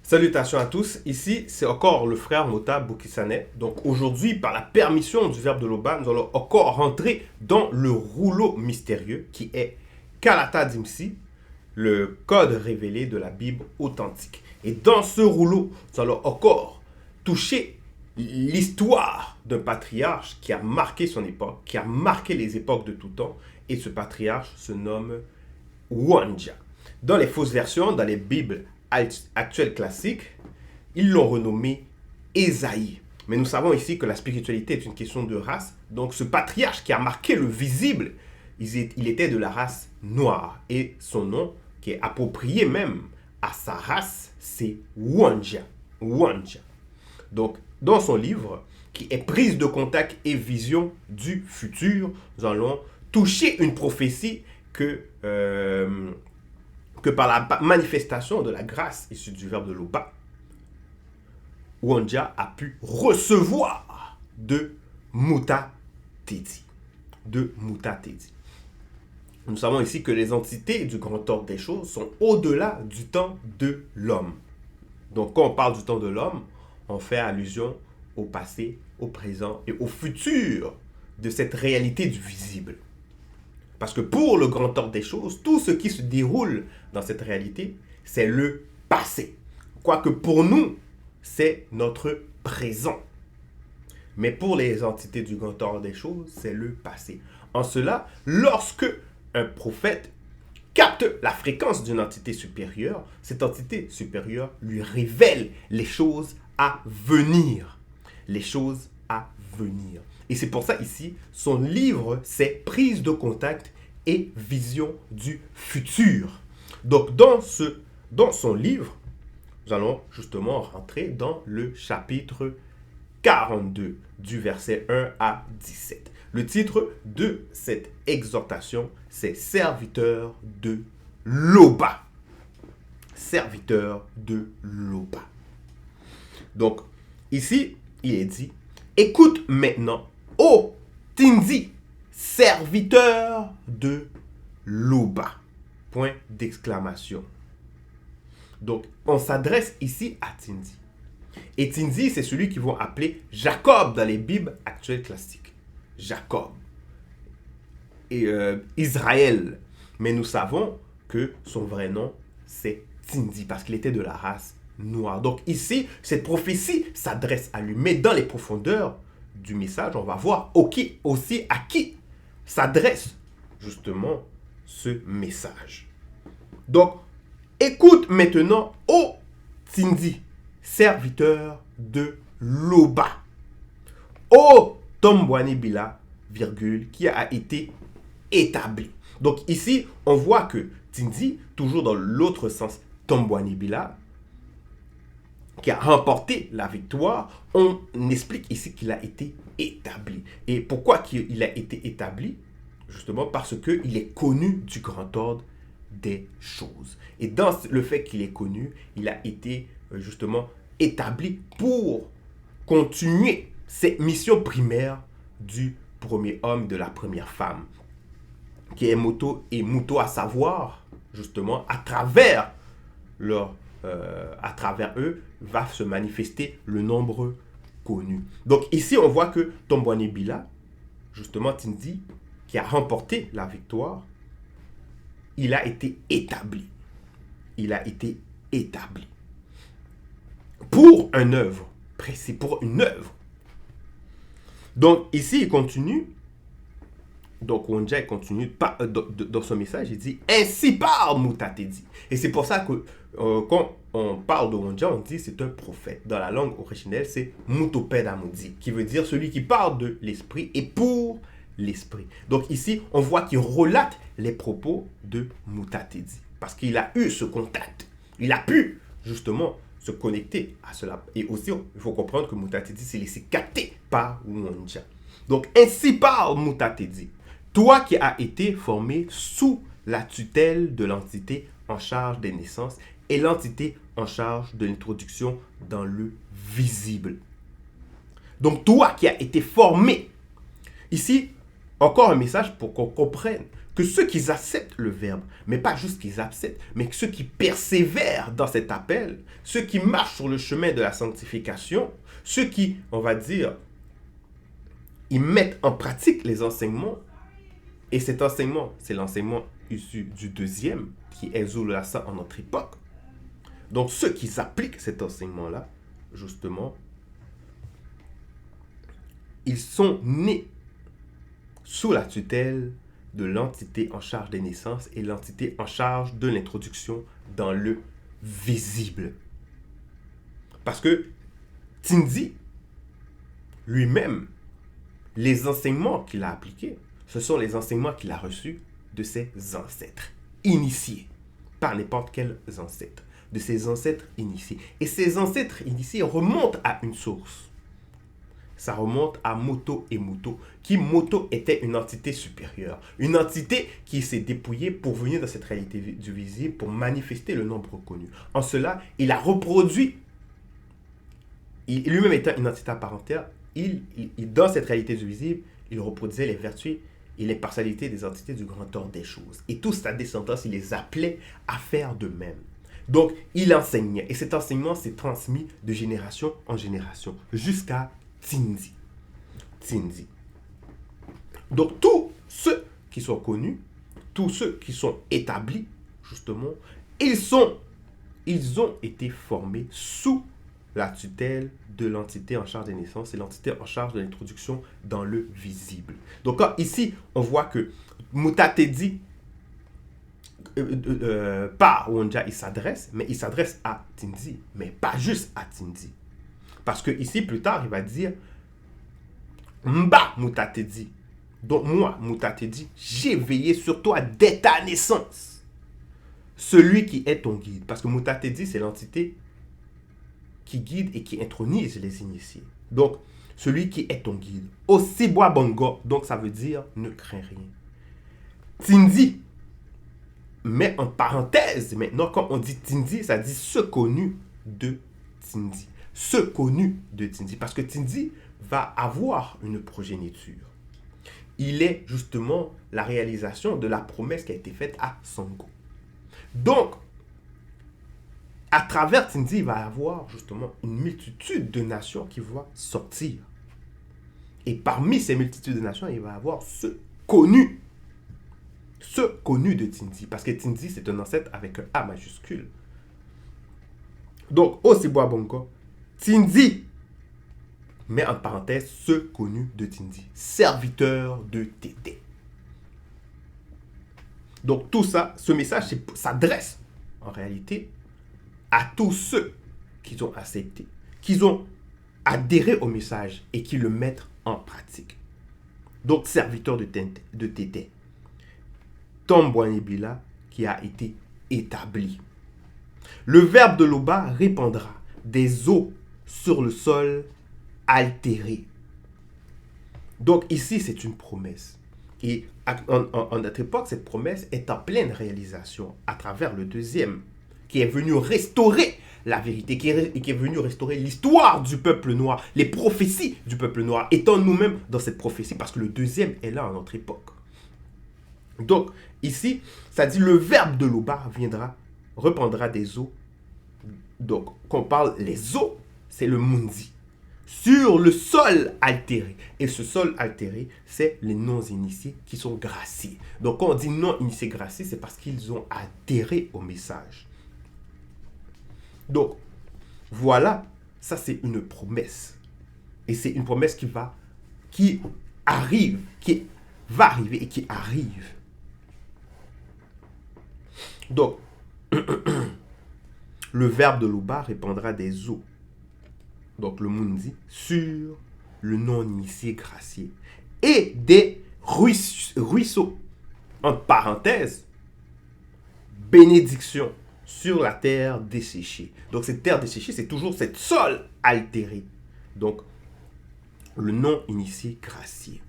Salutations à tous, ici c'est encore le frère Mota Boukissane. Donc aujourd'hui, par la permission du Verbe de l'Oba, nous allons encore rentrer dans le rouleau mystérieux qui est Kalata Dimsi, le code révélé de la Bible authentique. Et dans ce rouleau, nous allons encore toucher l'histoire d'un patriarche qui a marqué son époque, qui a marqué les époques de tout temps. Et ce patriarche se nomme Wandja. Dans les fausses versions, dans les Bibles actuelles classiques, ils l'ont renommé Ésaïe. Mais nous savons ici que la spiritualité est une question de race. Donc ce patriarche qui a marqué le visible, il était de la race noire. Et son nom, qui est approprié même à sa race, c'est Wandja. Wandja. Donc dans son livre, qui est Prise de contact et vision du futur, nous allons toucher une prophétie que par la manifestation de la grâce issue du Verbe de l'Oba, Wandja a pu recevoir de Muta Tedi. Nous savons ici que les entités du grand ordre des choses sont au-delà du temps de l'homme. Donc quand on parle du temps de l'homme, on fait allusion au passé, au présent et au futur de cette réalité du visible. Parce que pour le grand ordre des choses, tout ce qui se déroule dans cette réalité, c'est le passé. Quoique pour nous, c'est notre présent. Mais pour les entités du grand ordre des choses, c'est le passé. En cela, lorsque un prophète capte la fréquence d'une entité supérieure, cette entité supérieure lui révèle les choses à venir. Les choses à venir. Et c'est pour ça ici, son livre, c'est Prise de contact et vision du futur. Donc dans son livre, nous allons justement rentrer dans le chapitre 42 du verset 1 à 17. Le titre de cette exhortation, c'est Serviteur de l'Oba. Serviteur de l'Oba. Donc ici, il est dit, écoute maintenant, ô Tindi, serviteur de l'Oba. Point d'exclamation. Donc, on s'adresse ici à Tindi. Et Tindi, c'est celui qu'ils vont appeler Jacob dans les Bibles actuelles classiques. Jacob. Et Israël. Mais nous savons que son vrai nom, c'est Tindi, parce qu'il était de la race noire. Donc ici, cette prophétie s'adresse à lui. Mais dans les profondeurs du message, on va voir aussi à qui s'adresse justement ce message. Donc, écoute maintenant, ô Tindi, serviteur de l'Oba. Ô Tombouani Bila, virgule, qui a été établi. Donc ici, on voit que Tindi, toujours dans l'autre sens, Tombouani Bila, qui a remporté la victoire, on explique ici qu'il a été établi. Et pourquoi il a été établi? Justement parce qu'il est connu du grand ordre des choses. Et dans le fait qu'il est connu, il a été justement établi pour continuer cette mission primaire du premier homme, de la première femme, qui est Moto et Muto, à savoir, justement, à travers eux, va se manifester le nombre connu. Donc ici, on voit que Tombouani Bila, justement, Tindi, qui a remporté la victoire, il a été établi. Il a été établi. Pour une œuvre. Précis, pour une œuvre. Donc ici, il continue. Donc Wandja continue dans son message, il dit « Ainsi parle Muta Tedi ». Et c'est pour ça que quand on parle de Wandja, on dit c'est un prophète. Dans la langue originelle, c'est Mutoped Amudi, qui veut dire celui qui parle de l'esprit et pour l'esprit. Donc ici, on voit qu'il relate les propos de Muta Tedi. Parce qu'il a eu ce contact. Il a pu justement se connecter à cela. Et aussi, il faut comprendre que Muta Tedi s'est laissé capter par Wandja. Donc ainsi parle Muta Tedi. Toi qui as été formé sous la tutelle de l'entité en charge des naissances et l'entité en charge de l'introduction dans le visible. Donc toi qui as été formé. Ici, encore un message pour qu'on comprenne que ceux qui acceptent le verbe, mais pas juste qu'ils acceptent, mais que ceux qui persévèrent dans cet appel, ceux qui marchent sur le chemin de la sanctification, ceux qui, on va dire, ils mettent en pratique les enseignements, et cet enseignement, c'est l'enseignement issu du deuxième, qui est Zolasa en notre époque. Donc ceux qui appliquent cet enseignement-là, justement, ils sont nés sous la tutelle de l'entité en charge des naissances et l'entité en charge de l'introduction dans le visible. Parce que Tindi, lui-même, les enseignements qu'il a appliqués, ce sont les enseignements qu'il a reçus de ses ancêtres initiés, par n'importe quels ancêtres, de ses ancêtres initiés. Et ces ancêtres initiés remontent à une source. Ça remonte à Moto et Moto, qui Moto était une entité supérieure, une entité qui s'est dépouillée pour venir dans cette réalité du visible, pour manifester le nombre reconnu. En cela, il a reproduit, lui-même étant une entité à part entière, dans cette réalité du visible, il reproduisait les vertus et les partialités des entités du grand ordre des choses. Et toute sa descendance, il les appelait à faire de même. Donc, il enseignait, et cet enseignement s'est transmis de génération en génération, jusqu'à Tindi. Donc, tous ceux qui sont connus, tous ceux qui sont établis, justement, ils ont été formés sous la tutelle de l'entité en charge des naissances et l'entité en charge de l'introduction dans le visible. Donc, ici, on voit que Mutatedi, par Wonja, il s'adresse, mais il s'adresse à Tindi, mais pas juste à Tindi. Parce que ici, plus tard, il va dire Mba Mutatedi. Donc moi, Mutatedi, j'ai veillé sur toi dès ta naissance. Celui qui est ton guide. Parce que Mutatedi, c'est l'entité qui guide et qui intronise les initiés. Donc, celui qui est ton guide. Osibwa Bongo, donc ça veut dire ne crains rien. Tindi, mais en parenthèse, maintenant, quand on dit Tindi, ça dit ce connu de Tindi. Ce connu de Tindi. Parce que Tindi va avoir une progéniture. Il est justement la réalisation de la promesse qui a été faite à Sango. Donc, à travers Tindi, il va y avoir justement une multitude de nations qui vont sortir. Et parmi ces multitudes de nations, il va y avoir ce connu de Tindi. Parce que Tindi, c'est un ancêtre avec un A majuscule. Donc, Osibwa Bongo, Tindi, mais en parenthèse, ce connu de Tindi, serviteur de Tété. Donc tout ça, ce message s'adresse en réalité à tous ceux qui ont accepté, qui ont adhéré au message et qui le mettent en pratique. Donc serviteur de Tété. Tombouanibila qui a été établi. Le verbe de Loba répandra des eaux sur le sol altéré. Donc ici, c'est une promesse. Et en notre époque, cette promesse est en pleine réalisation à travers le deuxième, qui est venu restaurer la vérité, qui est venu restaurer l'histoire du peuple noir, les prophéties du peuple noir, étant nous-mêmes dans cette prophétie, parce que le deuxième est là à notre époque. Donc ici, ça dit le verbe de Loba reprendra des eaux. Donc, quand on parle les eaux, c'est le Mundi. Sur le sol altéré. Et ce sol altéré, c'est les non-initiés qui sont graciés. Donc, quand on dit non-initiés graciés, c'est parce qu'ils ont adhéré au message. Donc, voilà, ça c'est une promesse. Et c'est une promesse qui va arriver et qui arrive. Donc, le verbe de Loba répandra des eaux. Donc le Mundi, sur le non-initié gracié. Et des ruisseaux, entre parenthèses, bénédiction sur la terre desséchée. Donc cette terre desséchée, c'est toujours cette sol altéré. Donc le non-initié gracié.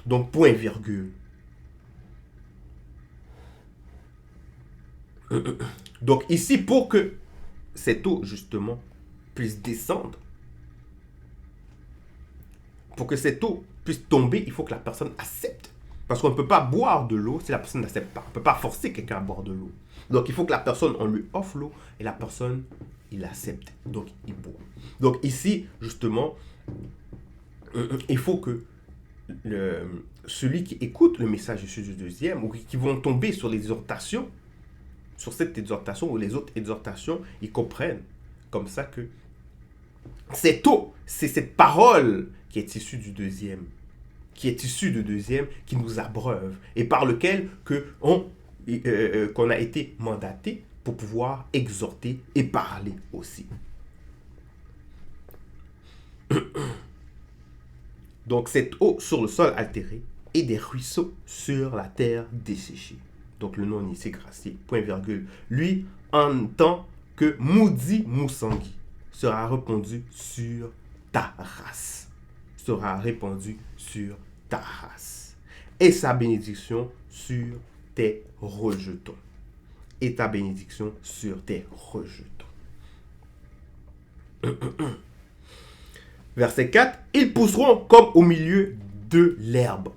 Donc point virgule. Donc ici, pour que cette eau, justement, puisse descendre, pour que cette eau puisse tomber, il faut que la personne accepte Parce qu'on ne peut pas boire de l'eau si la personne n'accepte pas. On ne peut pas forcer quelqu'un à boire de l'eau. Donc, il faut que la personne, on lui offre l'eau et la personne, il accepte. Donc, il boit. Donc, ici, justement, il faut que celui qui écoute le message issu du deuxième ou qui vont tomber sur les exhortations, sur cette exhortation ou les autres exhortations, ils comprennent comme ça que cette eau, c'est cette parole qui est issue du deuxième, qui est issue du deuxième, qui nous abreuve et par lequel qu'on a été mandaté pour pouvoir exhorter et parler aussi. Donc cette eau sur le sol altéré et des ruisseaux sur la terre desséchée. Donc le nom ici gracié, point virgule. Lui, en tant que Moudi Moussangui, sera répandu sur ta race. Sera répandu sur ta race. Et sa bénédiction sur tes rejetons. Et ta bénédiction sur tes rejetons. Verset 4. Ils pousseront comme au milieu de l'herbe.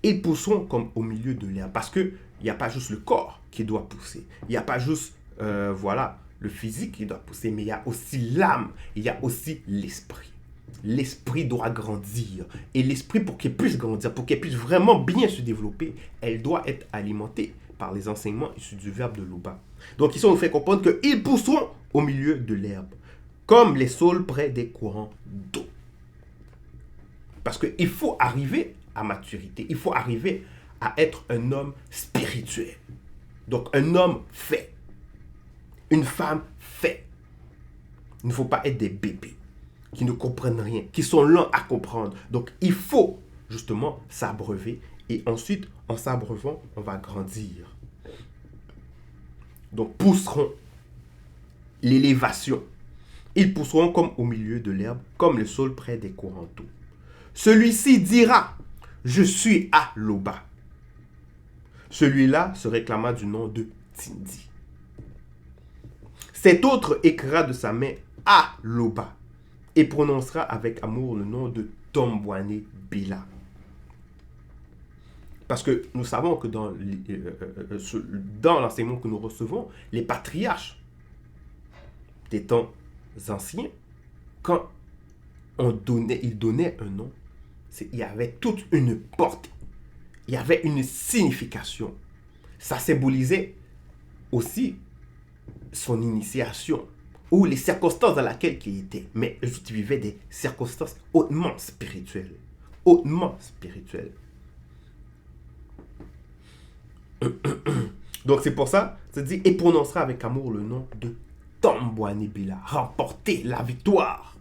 Ils pousseront comme au milieu de l'herbe. Parce qu'il n'y a pas juste le corps qui doit pousser. Il n'y a pas juste, le physique qui doit pousser, mais il y a aussi l'âme. Il y a aussi l'esprit. L'esprit doit grandir. Et l'esprit, pour qu'il puisse grandir, pour qu'il puisse vraiment bien se développer, elle doit être alimentée par les enseignements issus du verbe de Loba. Donc ici, on nous fait comprendre qu'ils pousseront au milieu de l'herbe, comme les saules près des courants d'eau. Parce qu'il faut arriver à maturité. Il faut arriver à être un homme spirituel. Donc un homme fait. Une femme fait. Il ne faut pas être des bébés qui ne comprennent rien, qui sont lents à comprendre. Donc il faut justement s'abreuver. Et ensuite, en s'abreuvant, on va grandir. Donc pousseront l'élévation. Ils pousseront comme au milieu de l'herbe, comme le saule près des courants d'eau. Celui-ci dira, je suis à Loba. Celui-là se réclama du nom de Tindi. Cet autre écrira de sa main à Loba et prononcera avec amour le nom de Tombouane Bila. Parce que nous savons que dans l'enseignement que nous recevons, les patriarches des temps anciens, quand ils donnaient un nom, il y avait toute une portée, il y avait une signification. Ça symbolisait aussi son initiation ou les circonstances dans lesquelles il était. Mais eux autres vivaient des circonstances hautement spirituelles. Hautement spirituelles. Donc c'est pour ça, ça dit, et prononcera avec amour le nom de Tombouane Bila, remporter la victoire.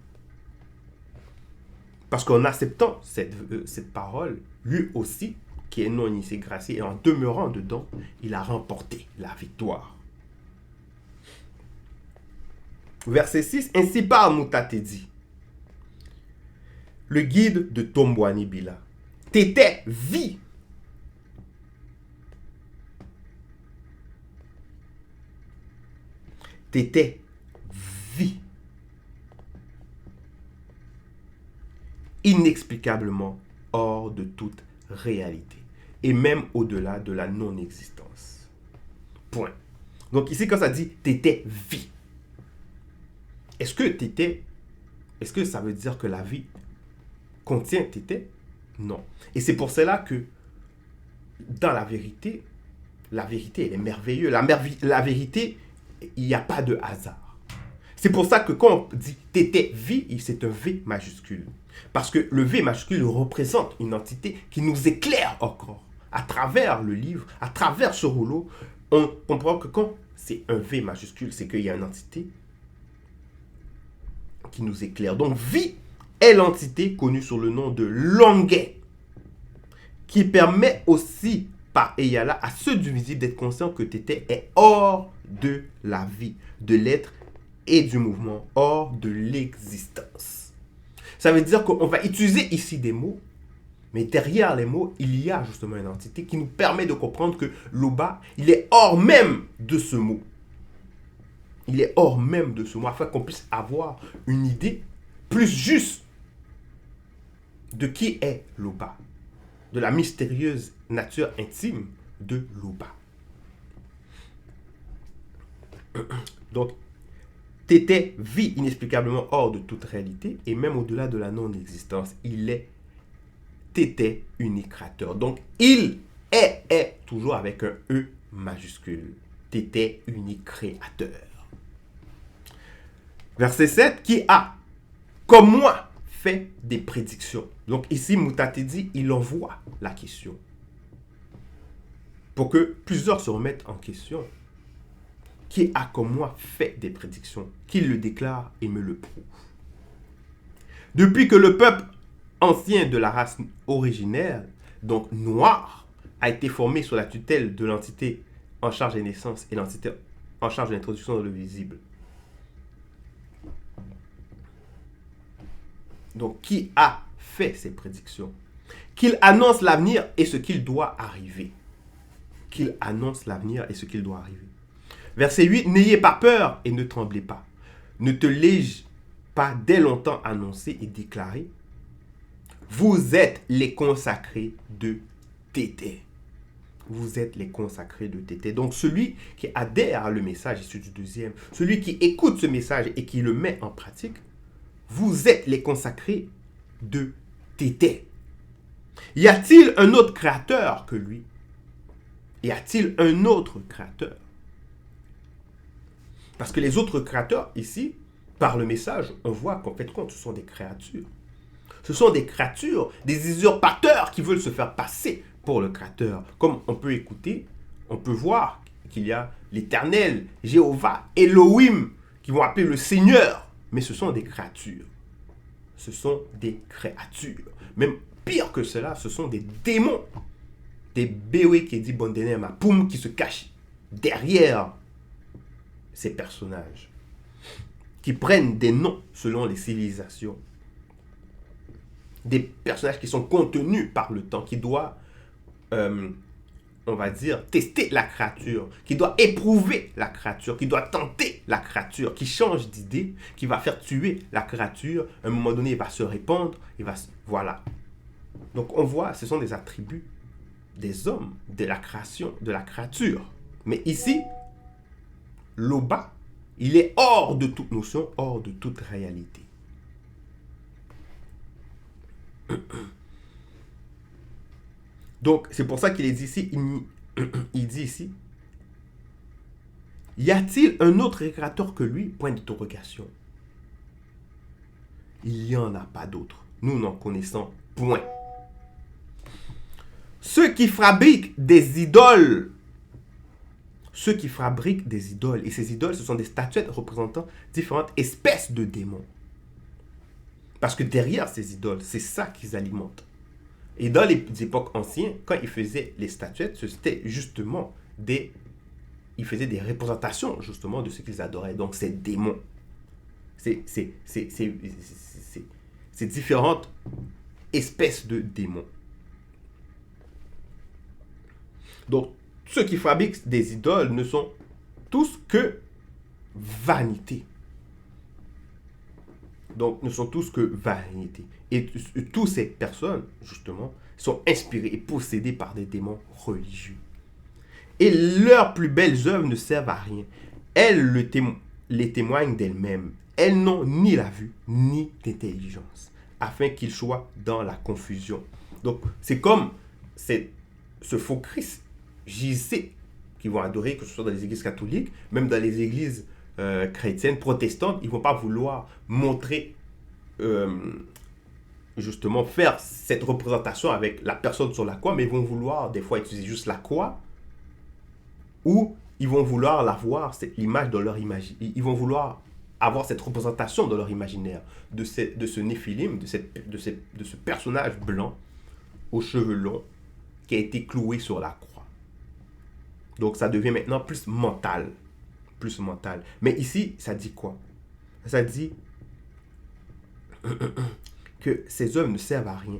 Parce qu'en acceptant cette parole, lui aussi, qui est non initié gracié, et en demeurant dedans, il a remporté la victoire. Verset 6, ainsi parle Moutatedi, le guide de Tombouane Bila. T'étais vie. T'étais vie. Inexplicablement hors de toute réalité. Et même au-delà de la non-existence. Point. Donc ici, quand ça dit t'étais vie, est-ce que ça veut dire que la vie contient t'étais? Non. Et c'est pour cela que dans la vérité, elle est merveilleuse. La vérité, il n'y a pas de hasard. C'est pour ça que quand on dit t'étais vie, c'est un V majuscule. Parce que le V majuscule représente une entité qui nous éclaire encore. À travers le livre, à travers ce rouleau, on comprend que quand c'est un V majuscule, c'est qu'il y a une entité qui nous éclaire. Donc, vie est l'entité connue sous le nom de Longuet, qui permet aussi par Eyala à ceux du visible d'être conscient que Tété est hors de la vie, de l'être et du mouvement, hors de l'existence. Ça veut dire qu'on va utiliser ici des mots, mais derrière les mots, il y a justement une entité qui nous permet de comprendre que Loba, il est hors même de ce mot. Il est hors même de ce mot, afin qu'on puisse avoir une idée plus juste de qui est Loba. de la mystérieuse nature intime de Loba. Donc, Tété vit inexplicablement hors de toute réalité et même au-delà de la non-existence. Il est Tété unique créateur. Donc, il est toujours avec un E majuscule. Tété unique créateur. Verset 7, qui a, comme moi, fait des prédictions. Donc ici, Moutate dit, il envoie la question. Pour que plusieurs se remettent en question. Qui a, comme moi, fait des prédictions, qu'il le déclare et me le prouve. Depuis que le peuple ancien de la race originaire, donc noir, a été formé sous la tutelle de l'entité en charge des naissances et l'entité en charge de l'introduction dans le visible. Donc, qui a fait ces prédictions? Qu'il annonce l'avenir et ce qu'il doit arriver. Qu'il annonce l'avenir et ce qu'il doit arriver. Verset 8, n'ayez pas peur et ne tremblez pas. Ne te l'ai-je pas dès longtemps annoncé et déclaré? Vous êtes les consacrés de Tété. Vous êtes les consacrés de Tété. Donc, celui qui adhère à le message issu du deuxième, celui qui écoute ce message et qui le met en pratique, vous êtes les consacrés de Tété. Y a-t-il un autre créateur que lui? Y a-t-il un autre créateur? Parce que les autres créateurs, ici, par le message, on voit qu'en fait, ce sont des créatures. Ce sont des créatures, des usurpateurs qui veulent se faire passer pour le créateur. Comme on peut écouter, on peut voir qu'il y a l'Éternel, Jéhovah, Elohim, qui vont appeler le Seigneur. Mais ce sont des créatures. Ce sont des créatures. Même pire que cela, ce sont des démons. Des béoués qui dit Bondene Mapoum qui se cachent derrière ces personnages. Qui prennent des noms selon les civilisations. Des personnages qui sont contenus par le temps, qui doivent, on va dire, tester la créature, qui doit éprouver la créature, qui doit tenter la créature, qui change d'idée, qui va faire tuer la créature. À un moment donné, il va se répandre, voilà. Donc on voit, ce sont des attributs des hommes, de la création, de la créature. Mais ici, Loba, il est hors de toute notion, hors de toute réalité. Donc, c'est pour ça qu'il est dit ici, il dit ici, y a-t-il un autre créateur que lui? Point d'interrogation. Il n'y en a pas d'autre. Nous n'en connaissons point. Ceux qui fabriquent des idoles, et ces idoles, ce sont des statuettes représentant différentes espèces de démons. Parce que derrière ces idoles, c'est ça qu'ils alimentent. Et dans les époques anciennes, quand ils faisaient les statuettes, c'était justement ils faisaient des représentations justement de ce qu'ils adoraient. Donc c'est démons. C'est différentes espèces de démons. Donc ceux qui fabriquent des idoles ne sont tous que vanité. Donc, ne sont tous que vanité. Et toutes ces personnes, justement, sont inspirées et possédées par des démons religieux. Et leurs plus belles œuvres ne servent à rien. Elles les témoignent d'elles-mêmes. Elles n'ont ni la vue, ni l'intelligence, afin qu'ils soient dans la confusion. Donc, c'est comme ce faux Christ, JC, qui vont adorer, que ce soit dans les églises catholiques, même dans les églises chrétiennes, protestantes, ils ne vont pas vouloir montrer, justement, faire cette représentation avec la personne sur la croix, mais ils vont vouloir des fois utiliser juste la croix, ou ils vont vouloir l'avoir, l'image dans leur imaginaire. Ils vont vouloir avoir cette représentation dans leur imaginaire de ce Néphilim, de ce personnage blanc aux cheveux longs qui a été cloué sur la croix. Donc ça devient maintenant plus mental. Mais ici, ça dit quoi? Ça dit que ces œuvres ne servent à rien.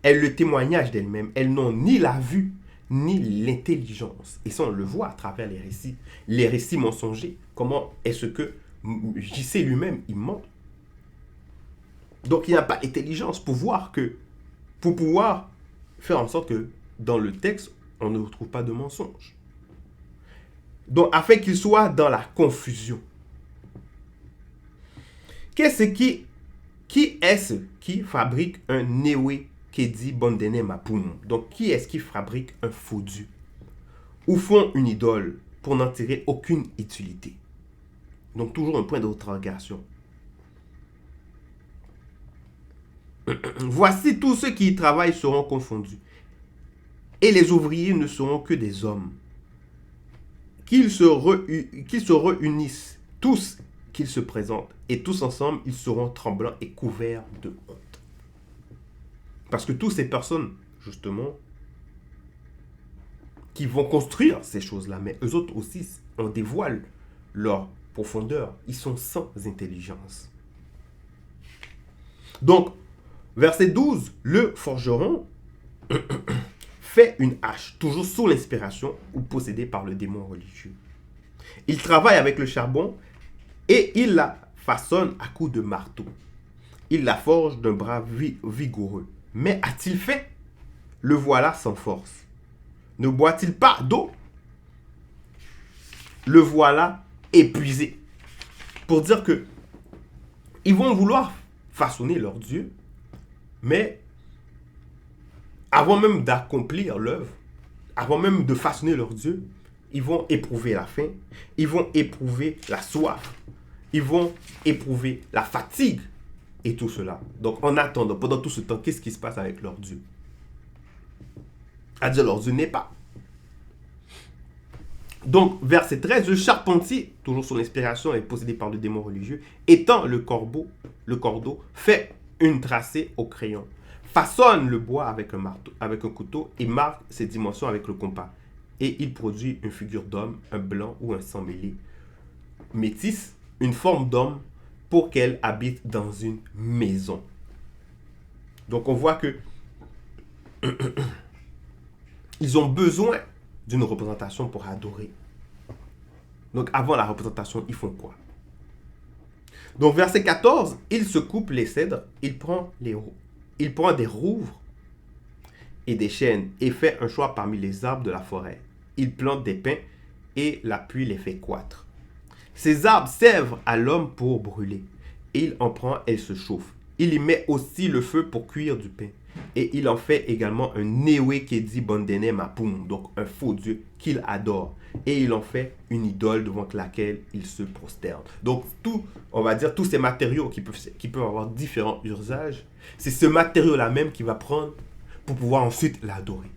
Elles le témoignage d'elles-mêmes. Elles n'ont ni la vue, ni l'intelligence. Et ça, on le voit à travers les récits. Les récits mensongers. Comment est-ce que JC lui-même, il ment? Donc, il n'y a pas d'intelligence pour pouvoir faire en sorte que dans le texte, on ne retrouve pas de mensonge. Donc, afin qu'il soit dans la confusion. Qui est-ce qui fabrique un Newe Kedi Bondene Mapum? Donc, qui est-ce qui fabrique un faux Dieu? Ou font une idole pour n'en tirer aucune utilité? Donc, toujours un point d'interrogation. Voici tous ceux qui y travaillent seront confondus. Et les ouvriers ne seront que des hommes. Qu'ils se réunissent tous, qu'ils se présentent. Et tous ensemble, ils seront tremblants et couverts de honte. Parce que toutes ces personnes, justement, qui vont construire ces choses-là, mais eux autres aussi, on dévoile leur profondeur. Ils sont sans intelligence. Donc, verset 12, le forgeron fait une hache, toujours sous l'inspiration ou possédé par le démon religieux. Il travaille avec le charbon et il la façonne à coups de marteau. Il la forge d'un bras vigoureux. Mais a-t-il fait? Le voilà sans force. Ne boit-il pas d'eau? Le voilà épuisé. Pour dire que ils vont vouloir façonner leur Dieu, mais avant même d'accomplir l'œuvre, avant même de façonner leur Dieu, ils vont éprouver la faim, ils vont éprouver la soif, ils vont éprouver la fatigue et tout cela. Donc en attendant, pendant tout ce temps, qu'est-ce qui se passe avec leur Dieu? À dire leur Dieu n'est pas. Donc verset 13, le charpentier, toujours son inspiration est possédé par le démon religieux, étend le cordeau, fait une tracée au crayon, façonne le bois avec un marteau, avec un couteau et marque ses dimensions avec le compas. Et il produit une figure d'homme, un blanc ou un sang mêlé, métisse, une forme d'homme pour qu'elle habite dans une maison. Donc on voit que ils ont besoin d'une représentation pour adorer. Donc avant la représentation, ils font quoi? Donc verset 14, il se coupe les cèdres, il prend des rouvres et des chênes et fait un choix parmi les arbres de la forêt. Il plante des pins et la pluie les fait croître. Ces arbres servent à l'homme pour brûler. Et il en prend et se chauffe. Il y met aussi le feu pour cuire du pain. Et il en fait également un Newe Kedi Bondene Mapum, donc un faux Dieu qu'il adore. Et il en fait une idole devant laquelle il se prosterne. Donc on va dire tous ces matériaux qui peuvent avoir différents usages, c'est ce matériau-là même qu'il va prendre pour pouvoir ensuite l'adorer.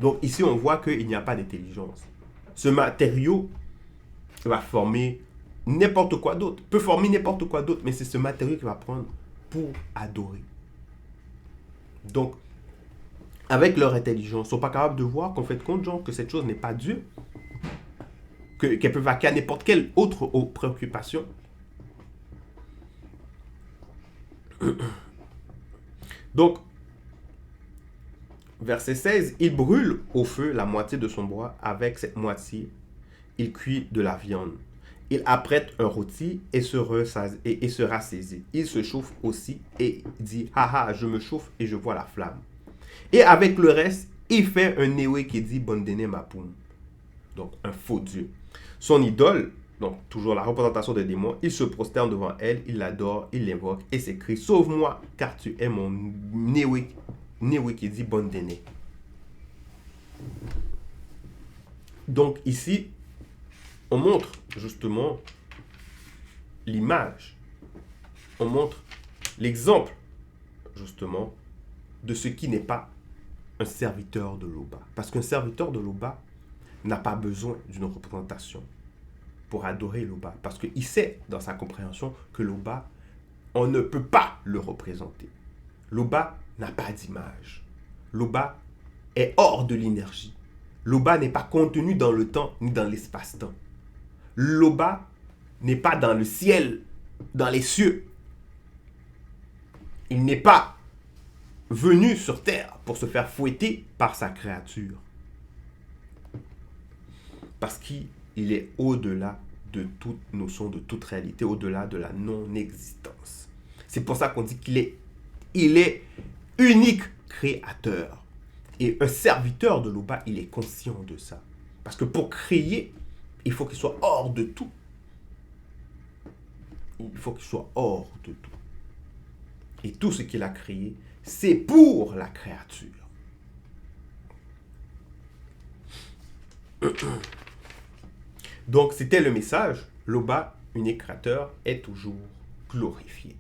Donc ici on voit qu'il n'y a pas d'intelligence. Ce matériau va former n'importe quoi d'autre, peut former n'importe quoi d'autre, mais c'est ce matériau qu'il va prendre pour adorer. Donc, avec leur intelligence, ils ne sont pas capables de voir qu'en fait compte, genre, que cette chose n'est pas Dieu, qu'elle peut vaquer à n'importe quelle autre préoccupation. Donc, verset 16, il brûle au feu la moitié de son bois, avec cette moitié, il cuit de la viande. Il apprête un rôti et se rassaisit. Il se chauffe aussi et dit, haha, je me chauffe et je vois la flamme. Et avec le reste, il fait un Newe Kedi Bondene Mapum. Donc, un faux Dieu. Son idole, donc toujours la représentation des démons, il se prosterne devant elle, il l'adore, il l'invoque et s'écrie, sauve-moi, car tu es mon Newe Kedi Bondene. Donc, ici, on montre justement l'image, on montre l'exemple justement de ce qui n'est pas un serviteur de Loba. Parce qu'un serviteur de Loba n'a pas besoin d'une représentation pour adorer Loba. Parce qu'il sait dans sa compréhension que Loba, on ne peut pas le représenter. Loba n'a pas d'image. Loba est hors de l'énergie. Loba n'est pas contenu dans le temps ni dans l'espace-temps. Loba n'est pas dans le ciel, dans les cieux. Il n'est pas venu sur terre pour se faire fouetter par sa créature. Parce qu'il est au-delà de toute notion, de toute réalité, au-delà de la non-existence. C'est pour ça qu'on dit qu'il est unique créateur. Et un serviteur de l'Oba, il est conscient de ça. Parce que pour créer, il faut qu'il soit hors de tout. Il faut qu'il soit hors de tout. Et tout ce qu'il a créé, c'est pour la créature. Donc, c'était le message. L'Oba, unique créateur, est toujours glorifié.